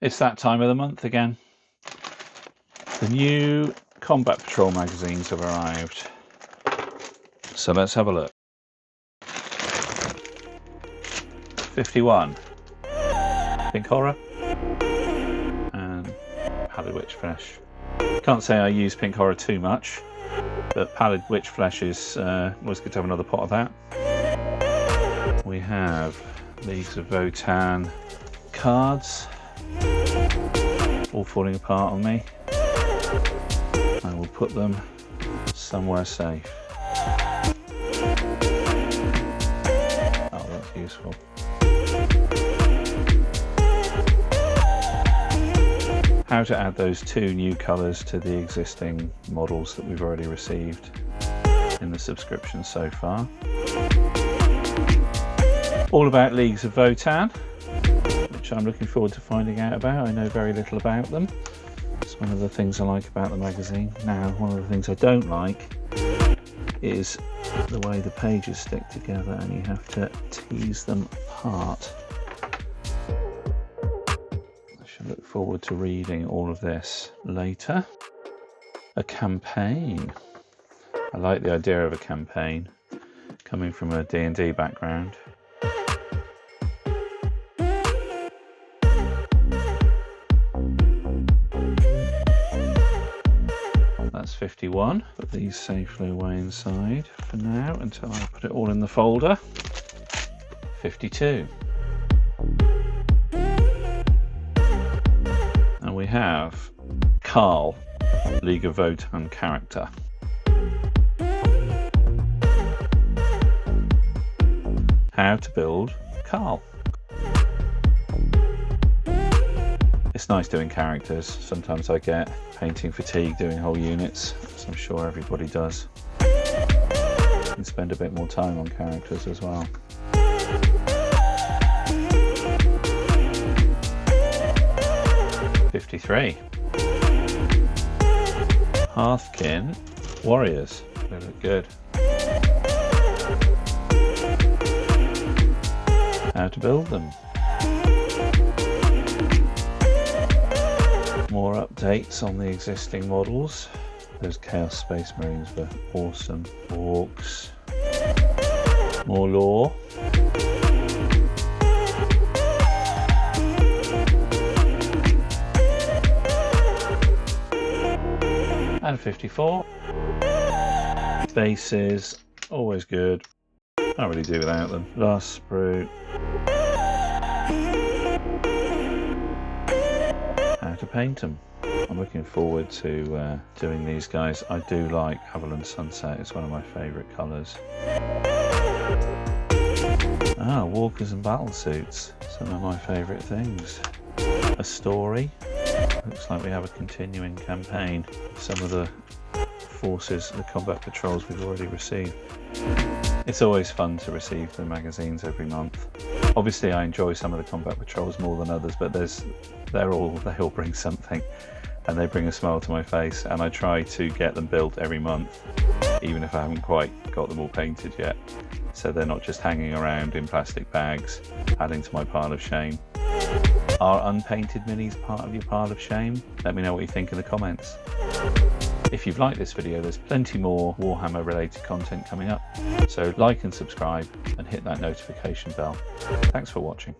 It's that time of the month again. The new Combat Patrol magazines have arrived. So let's have a look. 51. Pink Horror. And Pallid Witch Flesh. Can't say I use Pink Horror too much, but Pallid Witch Flesh is always good to have another pot of that. We have Leagues of Votan cards, all falling apart on me. I will put them somewhere safe. Oh, that's useful. How to add those two new colours to the existing models that we've already received in the subscription so far. All about Leagues of Votan, which I'm looking forward to finding out about. I know very little about them. It's one of the things I like about the magazine. Now, one of the things I don't like is the way the pages stick together and you have to tease them apart. I should look forward to reading all of this later. A campaign. I like the idea of a campaign, coming from a D&D background. That's 51. Put these safely away inside for now until I put it all in the folder. 52. And we have Carl, League of Votan character. How to build Carl. It's nice doing characters. Sometimes I get painting fatigue doing whole units, as I'm sure everybody does. You can spend a bit more time on characters as well. '53. Hearthkin Warriors. They look good. How to build them. More updates on the existing models. Those Chaos Space Marines were awesome. Orcs. More lore. And 54. Bases, always good. Can't really do without them. Last Sprue. How to paint them. I'm looking forward to doing these guys. I do like Haviland Sunset. It's one of my favourite colours. Ah, walkers and battle suits. Some of my favourite things. A story. Looks like we have a continuing campaign. Some of the forces, the combat patrols we've already received. It's always fun to receive the magazines every month. Obviously I enjoy some of the combat patrols more than others, but they all bring something and they bring a smile to my face, and I try to get them built every month, even if I haven't quite got them all painted yet, so they're not just hanging around in plastic bags, adding to my pile of shame. Are unpainted minis part of your pile of shame? Let me know what you think in the comments. If you've liked this video, there's plenty more Warhammer related content coming up, so like and subscribe and hit that notification bell. Thanks for watching.